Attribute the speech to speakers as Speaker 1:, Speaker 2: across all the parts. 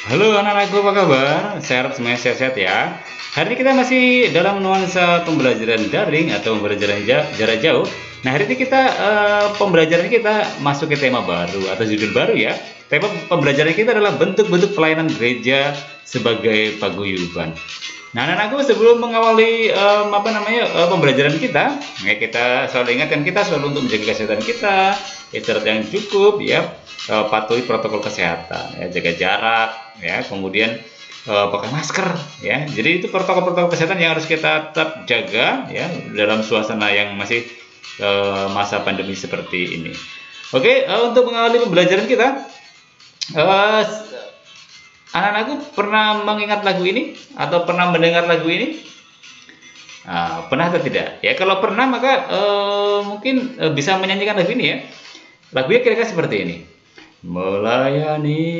Speaker 1: Halo anak-anakku, apa kabar? Saya harap semuanya sehat-sehat ya. Hari ini kita masih dalam nuansa pembelajaran daring atau pembelajaran jarak jauh. Nah, hari ini pembelajaran kita masuk ke tema baru atau judul baru ya. Tema pembelajaran kita adalah bentuk-bentuk pelayanan gereja sebagai paguyuban. Nah, anak-anakku, sebelum mengawali pembelajaran kita, ya kita selalu ingatkan kita selalu untuk menjaga kesehatan kita, istirahat yang cukup, ya, patuhi protokol kesehatan, ya, jaga jarak, ya, kemudian pakai masker, ya. Jadi itu protokol-protokol kesehatan yang harus kita tetap jaga, ya, dalam suasana yang masih masa pandemi seperti ini. Oke, untuk mengawali pembelajaran kita, eh, anak-anakku pernah mengingat lagu ini atau pernah mendengar lagu ini? Pernah atau tidak? Ya, kalau pernah maka mungkin bisa menyanyikan lagu ini ya. Lagunya kira-kira seperti ini. Melayani,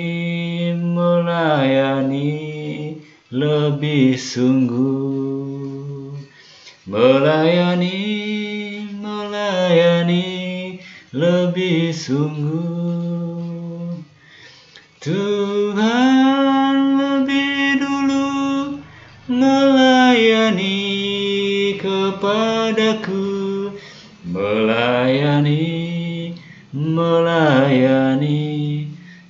Speaker 1: melayani lebih sungguh. Melayani, melayani lebih sungguh. Tuhan lebih dulu melayani kepadaku, melayani, melayani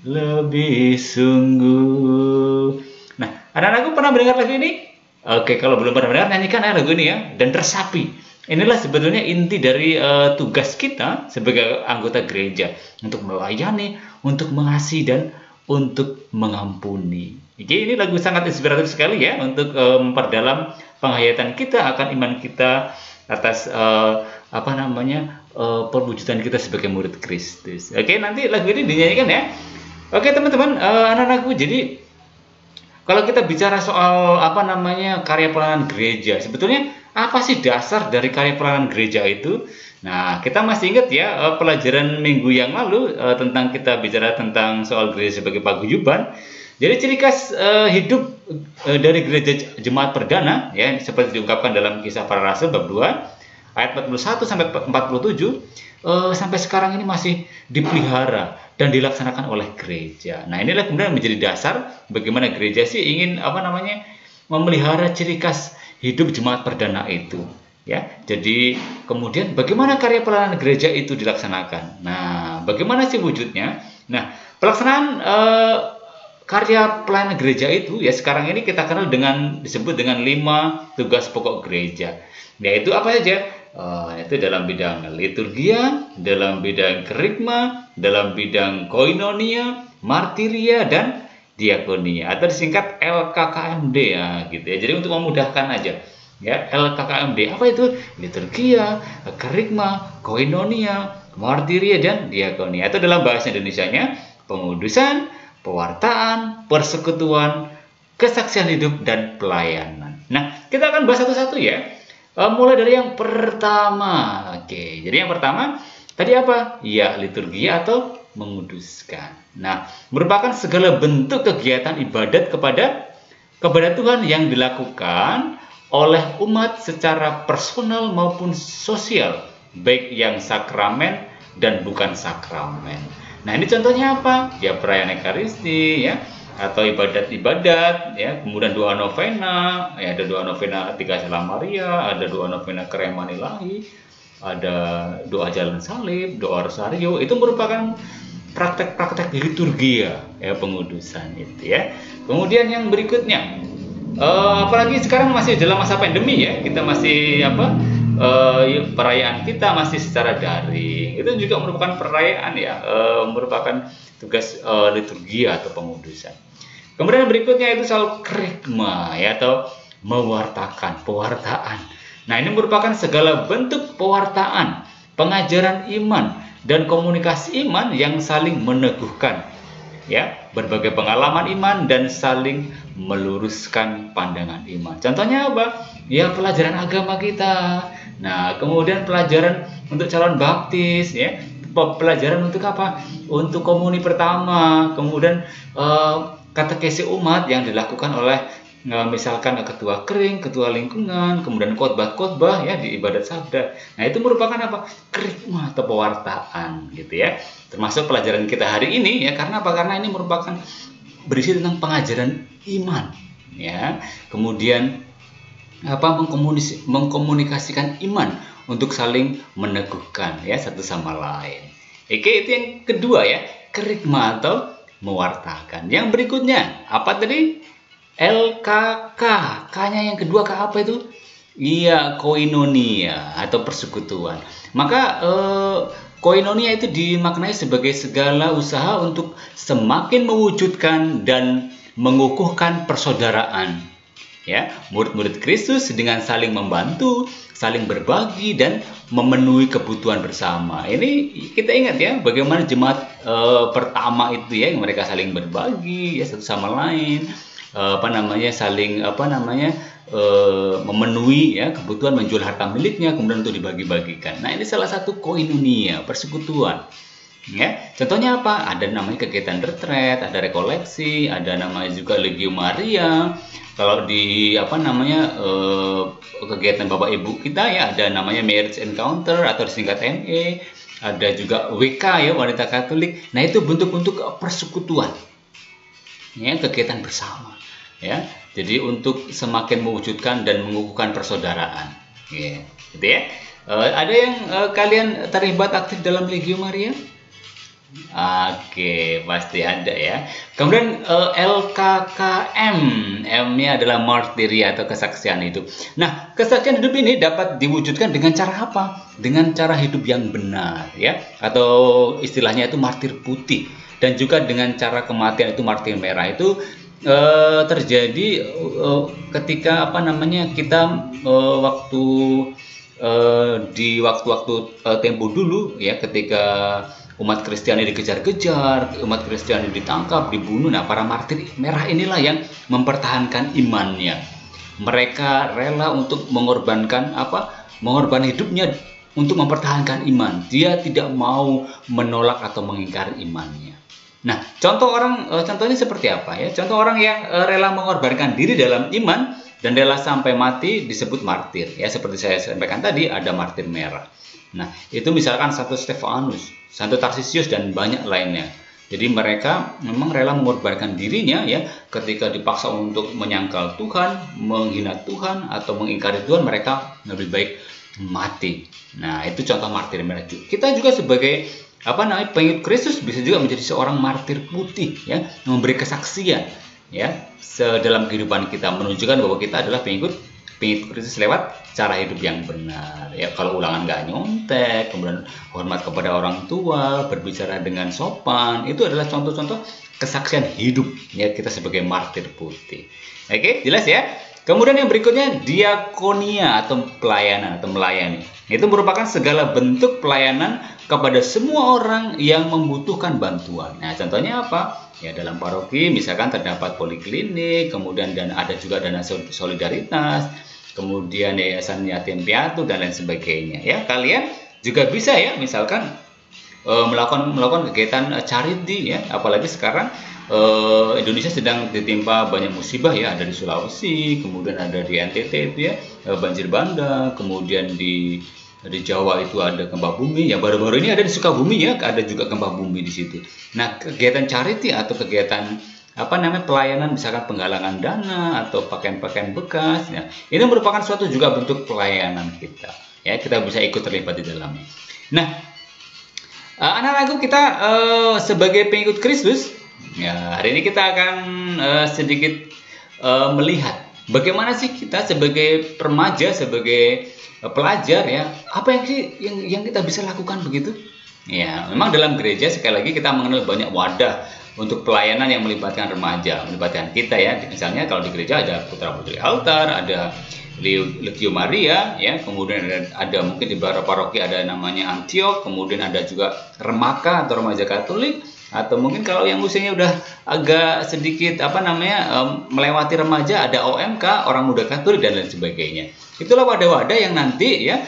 Speaker 1: lebih sungguh. Nah, anak-anakku pernah mendengar lagu ini? Oke, kalau belum pernah mendengar, nyanyikan ya lagu ini ya, dan resapi. Inilah sebetulnya inti dari tugas kita sebagai anggota gereja, untuk melayani, untuk mengasihi, dan untuk mengampuni. Jadi ini lagu sangat inspiratif sekali ya untuk memperdalam penghayatan kita akan iman kita atas perwujudan kita sebagai murid Kristus. Oke, nanti lagu ini dinyanyikan ya. Oke teman-teman, anak-anakku, jadi kalau kita bicara soal karya pelayanan gereja, sebetulnya apa sih dasar dari karya pelayanan gereja itu? Nah, kita masih ingat ya pelajaran minggu yang lalu tentang kita bicara tentang soal gereja sebagai paguyuban. Jadi ciri khas hidup dari gereja jemaat perdana ya seperti diungkapkan dalam Kisah Para Rasul bab 2 ayat 41 sampai 47 sampai sekarang ini masih dipelihara dan dilaksanakan oleh gereja. Nah, inilah kemudian menjadi dasar bagaimana gereja sih ingin memelihara ciri khas hidup jemaat perdana itu. Ya, jadi kemudian bagaimana karya pelayanan gereja itu dilaksanakan? Nah, bagaimana sih wujudnya? Nah, pelaksanaan karya pelayanan gereja itu ya sekarang ini kita kenal disebut dengan 5 tugas pokok gereja. Yaitu apa saja? Itu dalam bidang liturgia, dalam bidang kerigma, dalam bidang koinonia, martiria, dan diakonia atau disingkat LKKMD ya gitu ya. Jadi untuk memudahkan aja. Ya, LKKMD apa itu? Liturgia, kerigma, koinonia, martiria, dan diakonia. Itu dalam bahasa Indonesianya pengudusan, pewartaan, persekutuan, kesaksian hidup, dan pelayanan. Nah, kita akan bahas satu-satu ya. Mulai dari yang pertama. Oke, jadi yang pertama tadi apa? Ya, liturgia atau menguduskan. Nah, merupakan segala bentuk kegiatan ibadat kepada Tuhan yang dilakukan oleh umat secara personal maupun sosial, baik yang sakramen dan bukan sakramen. Nah, ini contohnya apa? Ya, perayaan Ekaristi, ya, atau ibadat-ibadat, ya, kemudian doa novena, ya, ada doa novena 3 Salam Maria, ada doa novena Kereman Ilahi, ada doa Jalan Salib, doa Rosario, itu merupakan praktek-praktek liturgia, ya, pengudusan itu ya. Kemudian yang berikutnya, apalagi sekarang masih dalam masa pandemi ya, kita masih perayaan kita masih secara daring. Itu juga merupakan perayaan ya, merupakan tugas liturgia atau pengudusan. Kemudian berikutnya itu soal kerigma ya atau pewartaan. Nah, ini merupakan segala bentuk pewartaan, pengajaran iman dan komunikasi iman yang saling meneguhkan ya, berbagai pengalaman iman dan saling meluruskan pandangan iman. Contohnya apa? Ya, pelajaran agama kita. Nah, kemudian pelajaran untuk calon baptis ya, pelajaran untuk apa? Untuk komuni pertama, kemudian katekesi umat yang dilakukan oleh misalkan ketua kering, ketua lingkungan, kemudian khotbah-khotbah ya di ibadat sabda. Nah, itu merupakan apa? Kerigma atau pewartaan gitu ya. Termasuk pelajaran kita hari ini ya, karena apa? Karena ini merupakan berisi tentang pengajaran iman, ya. Kemudian mengkomunikasikan iman untuk saling meneguhkan, ya, satu sama lain. Oke, itu yang kedua, ya, kerigma atau mewartakan. Yang berikutnya apa tadi? LKK. K-nya yang kedua, K apa itu? Iya, koinonia atau persekutuan. Maka koinonia itu dimaknai sebagai segala usaha untuk semakin mewujudkan dan mengukuhkan persaudaraan. Ya, murid-murid Kristus dengan saling membantu, saling berbagi dan memenuhi kebutuhan bersama. Ini kita ingat, ya, bagaimana jemaat pertama itu, ya, mereka saling berbagi, ya, satu sama lain, saling memenuhi, ya, kebutuhan, menjual harta miliknya kemudian untuk dibagi-bagikan. Nah, ini salah satu koinonia, persekutuan. Ya, contohnya apa? Ada namanya kegiatan retret, ada rekoleksi, ada namanya juga Legio Maria. Kalau di kegiatan Bapak Ibu kita, ya, ada namanya Marriage Encounter atau disingkat ME, ada juga WK, ya, wanita Katolik. Nah, itu bentuk-bentuk persekutuan, ya, kegiatan bersama, ya. Jadi untuk semakin mewujudkan dan mengukuhkan persaudaraan, ya, gitu, ya. Ada yang kalian terlibat aktif dalam Legio Maria? Oke, pasti ada, ya. Kemudian LKKM, M-nya adalah martiria atau kesaksian hidup. Nah, kesaksian hidup ini dapat diwujudkan dengan cara apa? Dengan cara hidup yang benar, ya, atau istilahnya itu martir putih. Dan juga dengan cara kematian itu martir merah. Itu terjadi ketika kita di waktu-waktu tempo dulu, ya, ketika umat Kristiani dikejar-kejar, umat Kristiani ditangkap, dibunuh. Nah, para martir merah inilah yang mempertahankan imannya. Mereka rela untuk mengorbankan hidupnya untuk mempertahankan iman. Dia tidak mau menolak atau mengingkari imannya. Nah, contohnya seperti apa, ya? Contoh orang yang rela mengorbankan diri dalam iman dan rela sampai mati disebut martir, ya. Seperti saya sampaikan tadi, ada martir merah. Nah, itu misalkan Santo Stefanus, Santo Tarsisius, dan banyak lainnya. Jadi mereka memang rela mengorbankan dirinya, ya, ketika dipaksa untuk menyangkal Tuhan, menghina Tuhan, atau mengingkari Tuhan, mereka lebih baik mati. Nah, itu contoh martir merah. Kita juga sebagai pengikut Kristus bisa juga menjadi seorang martir putih, ya, memberi kesaksian, ya, dalam kehidupan kita, menunjukkan bahwa kita adalah pengikut Kristus lewat cara hidup yang benar, ya. Kalau ulangan nggak nyontek, kemudian hormat kepada orang tua, berbicara dengan sopan, itu adalah contoh-contoh kesaksian hidup, ya, kita sebagai martir putih. Oke, jelas, ya. Kemudian yang berikutnya, diakonia atau pelayanan atau melayani. Itu merupakan segala bentuk pelayanan kepada semua orang yang membutuhkan bantuan. Nah, contohnya apa? Ya, dalam paroki misalkan terdapat poliklinik, kemudian ada juga dana solidaritas, kemudian yayasan yatim piatu dan lain sebagainya, ya. Kalian juga bisa, ya, misalkan melakukan kegiatan charity, ya. Apalagi sekarang Indonesia sedang ditimpa banyak musibah, ya. Ada di Sulawesi, kemudian ada di NTT itu, ya, banjir bandang, kemudian di Jawa itu ada gempa bumi, ya, baru-baru ini ada di Sukabumi, ya, ada juga gempa bumi di situ. Nah, kegiatan charity atau kegiatan pelayanan, misalkan penggalangan dana atau pakaian-pakaian bekas, ya, ini merupakan suatu juga bentuk pelayanan kita, ya, kita bisa ikut terlibat di dalamnya. Nah, anak-anakku, kita sebagai pengikut Kristus, ya, hari ini kita akan sedikit melihat bagaimana sih kita sebagai remaja, sebagai pelajar, ya, apa yang kita bisa lakukan begitu? Ya, memang dalam gereja sekali lagi kita mengenal banyak wadah untuk pelayanan yang melibatkan remaja, melibatkan kita, ya. Misalnya kalau di gereja ada Putra Putri Altar, ada Legio Maria, ya, kemudian ada mungkin di beberapa paroki ada namanya Antiok, kemudian ada juga Remaka atau Remaja Katolik, atau mungkin kalau yang usianya udah agak sedikit melewati remaja, ada OMK, Orang Muda Katolik, dan lain sebagainya. Itulah wadah-wadah yang nanti, ya,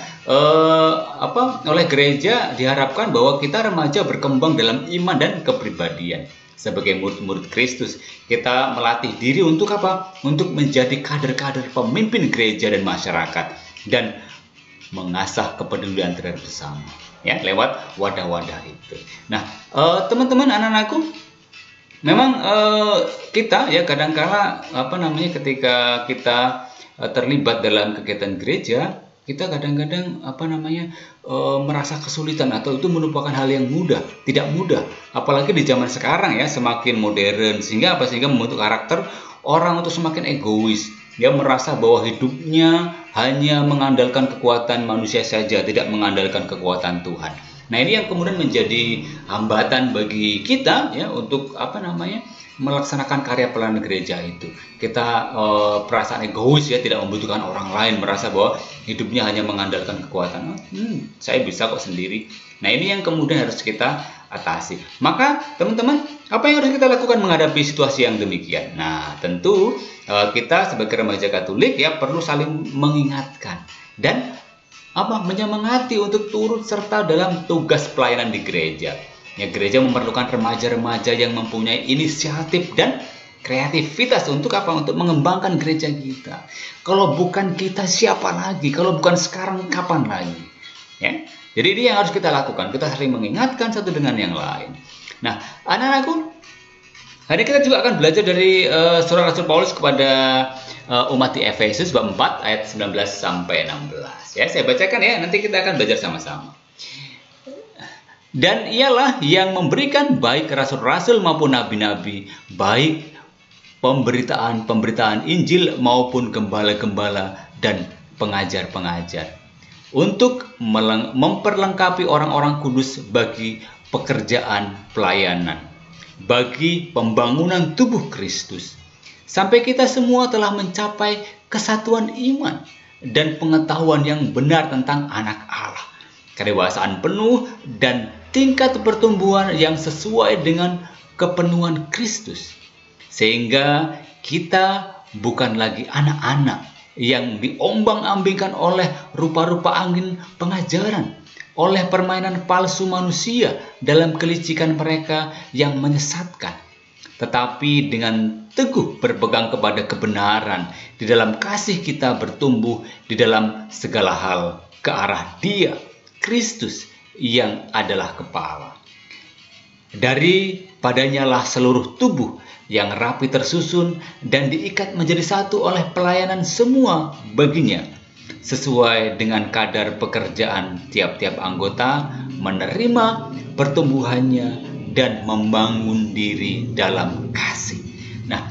Speaker 1: oleh gereja diharapkan bahwa kita remaja berkembang dalam iman dan kepribadian. Sebagai murid-murid Kristus, kita melatih diri untuk apa? Untuk menjadi kader-kader pemimpin gereja dan masyarakat, dan mengasah kepedulian terhadap sesama, ya, lewat wadah-wadah itu. Nah, teman-teman, anak-anakku, memang kita ya kadang-kala ketika kita terlibat dalam kegiatan gereja, kita kadang-kadang merasa kesulitan atau itu merupakan hal yang tidak mudah. Apalagi di zaman sekarang ya, semakin modern sehingga membentuk karakter orang untuk semakin egois. Dia merasa bahwa hidupnya hanya mengandalkan kekuatan manusia saja, tidak mengandalkan kekuatan Tuhan. Nah, ini yang kemudian menjadi hambatan bagi kita ya untuk melaksanakan karya pelayanan gereja itu. Kita perasaan egois ya, tidak membutuhkan orang lain, merasa bahwa hidupnya hanya mengandalkan kekuatan. Saya bisa kok sendiri. Nah, ini yang kemudian harus kita atasi. Maka teman-teman, apa yang harus kita lakukan menghadapi situasi yang demikian? Nah, tentu kita sebagai remaja Katolik ya perlu saling mengingatkan dan menyemangati untuk turut serta dalam tugas pelayanan di gereja. Ya, gereja memerlukan remaja-remaja yang mempunyai inisiatif dan kreativitas untuk Untuk mengembangkan gereja kita. Kalau bukan kita, siapa lagi? Kalau bukan sekarang, kapan lagi? Ya. Jadi ini yang harus kita lakukan. Kita saling mengingatkan satu dengan yang lain. Nah, anak-anakku, hari ini kita juga akan belajar dari surat Rasul Paulus kepada umat di Efesus bab 4 ayat 19 sampai 16. Ya, saya bacakan ya, nanti kita akan belajar sama-sama. Dan ialah yang memberikan baik rasul-rasul maupun nabi-nabi, baik pemberitaan Injil maupun gembala-gembala dan pengajar-pengajar, untuk memperlengkapi orang-orang kudus bagi pekerjaan pelayanan, bagi pembangunan tubuh Kristus, sampai kita semua telah mencapai kesatuan iman dan pengetahuan yang benar tentang anak Allah, kedewasaan penuh dan tingkat pertumbuhan yang sesuai dengan kepenuhan Kristus, sehingga kita bukan lagi anak-anak yang diombang-ambingkan oleh rupa-rupa angin pengajaran, oleh permainan palsu manusia dalam kelicikan mereka yang menyesatkan, tetapi dengan teguh berpegang kepada kebenaran, di dalam kasih kita bertumbuh di dalam segala hal ke arah Dia, Kristus, yang adalah kepala. Daripadanya lah seluruh tubuh yang rapi tersusun dan diikat menjadi satu oleh pelayanan semua baginya, sesuai dengan kadar pekerjaan tiap-tiap anggota, menerima pertumbuhannya dan membangun diri dalam kasih. Nah,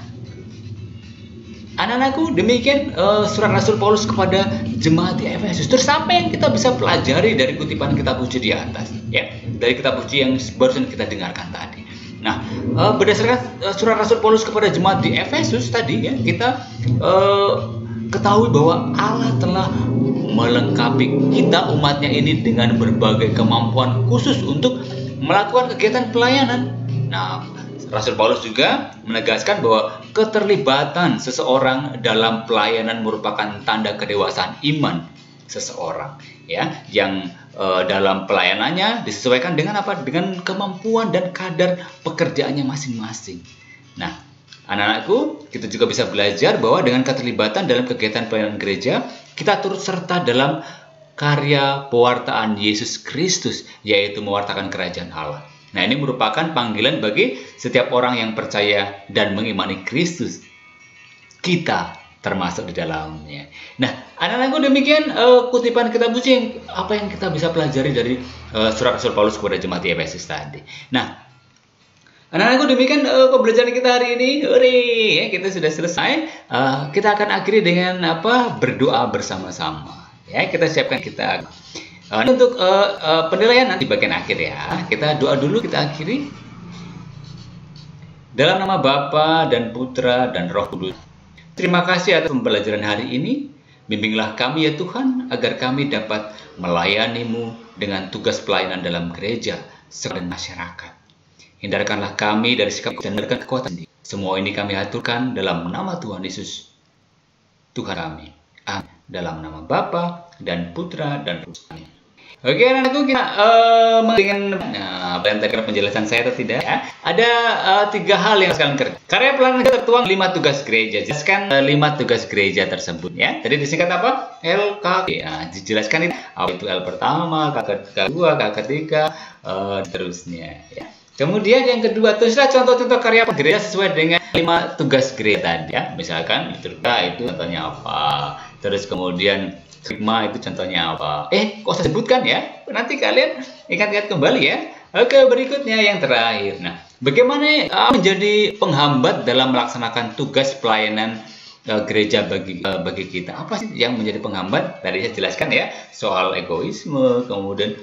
Speaker 1: anak-anakku, demikian surat Rasul Paulus kepada jemaat di Efesus. Terus apa yang kita bisa pelajari dari kutipan kitab suci di atas? Ya, dari kitab suci yang barusan kita dengarkan tadi. Nah, berdasarkan surat Rasul Paulus kepada jemaat di Efesus tadi ya, kita ketahui bahwa Allah telah melengkapi kita umatnya ini dengan berbagai kemampuan khusus untuk melakukan kegiatan pelayanan. Nah, Rasul Paulus juga menegaskan bahwa keterlibatan seseorang dalam pelayanan merupakan tanda kedewasaan iman seseorang, ya, yang dalam pelayanannya disesuaikan dengan dengan kemampuan dan kadar pekerjaannya masing-masing. Nah, anak-anakku, kita juga bisa belajar bahwa dengan keterlibatan dalam kegiatan pelayanan gereja, kita turut serta dalam karya pewartaan Yesus Kristus, yaitu mewartakan kerajaan Allah. Nah, ini merupakan panggilan bagi setiap orang yang percaya dan mengimani Kristus. Kita termasuk di dalamnya. Nah, anak-anakku, demikian kutipan kitab suci apa yang kita bisa pelajari dari surat Rasul Paulus kepada jemaat di Efesus tadi. Nah, anak-anakku, demikian pembelajaran kita hari ini. Hore, ya, kita sudah selesai. Kita akan akhiri dengan berdoa bersama-sama. Ya, kita siapkan kita. Untuk penilaian nanti bagian akhir ya. Kita doa dulu, kita akhiri. Dalam nama Bapa dan Putra dan Roh Kudus. Terima kasih atas pembelajaran hari ini. Bimbinglah kami ya Tuhan, agar kami dapat melayani-Mu dengan tugas pelayanan dalam gereja dan masyarakat. Hindarkanlah kami dari sikap dan kekuatan sendiri. Semua ini kami aturkan dalam nama Tuhan Yesus, Tuhan kami. Amin. Dalam nama Bapa dan Putra dan Roh Kudus. Oke, anak-anakku, kita dengan penjelasan saya atau tidak ya. Ada 3 hal yang sekarang kerja. Karya pelayanan kita tertuang 5 tugas gereja. Jelaskan 5 tugas gereja tersebut ya. Tadi disingkat apa? LK. Ya, dijelaskan itu. Apa itu L pertama, K kedua, K ketiga, terusnya ya. Kemudian yang kedua, tulislah contoh-contoh karya gereja sesuai dengan 5 tugas gereja tadi ya. Misalkan liturgia itu contohnya apa. Terus kemudian Sigma itu contohnya apa. Kok saya sebutkan ya? Nanti kalian ingat-ingat kembali ya. Oke, berikutnya yang terakhir. Nah, bagaimana menjadi penghambat dalam melaksanakan tugas pelayanan gereja bagi kita? Apa sih yang menjadi penghambat? Tadi saya jelaskan ya, soal egoisme, kemudian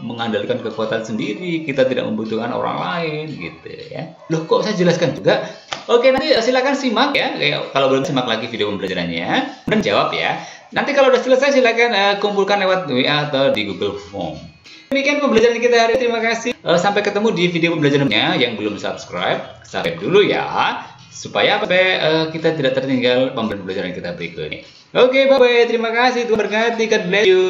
Speaker 1: mengandalkan kekuatan sendiri, kita tidak membutuhkan orang lain gitu ya. Loh, kok saya jelaskan juga? Oke, nanti silakan simak ya. Kalau belum simak lagi video pembelajarannya dan jawab ya. Nanti kalau udah selesai silakan kumpulkan lewat WA atau di Google Form. Demikian pembelajaran kita hari ini. Terima kasih. Sampai ketemu di video pembelajarannya. Yang belum subscribe dulu ya, supaya kita tidak tertinggal pembelajaran kita berikutnya. Oke, bye-bye. Terima kasih. Tuhan berkati. God bless you.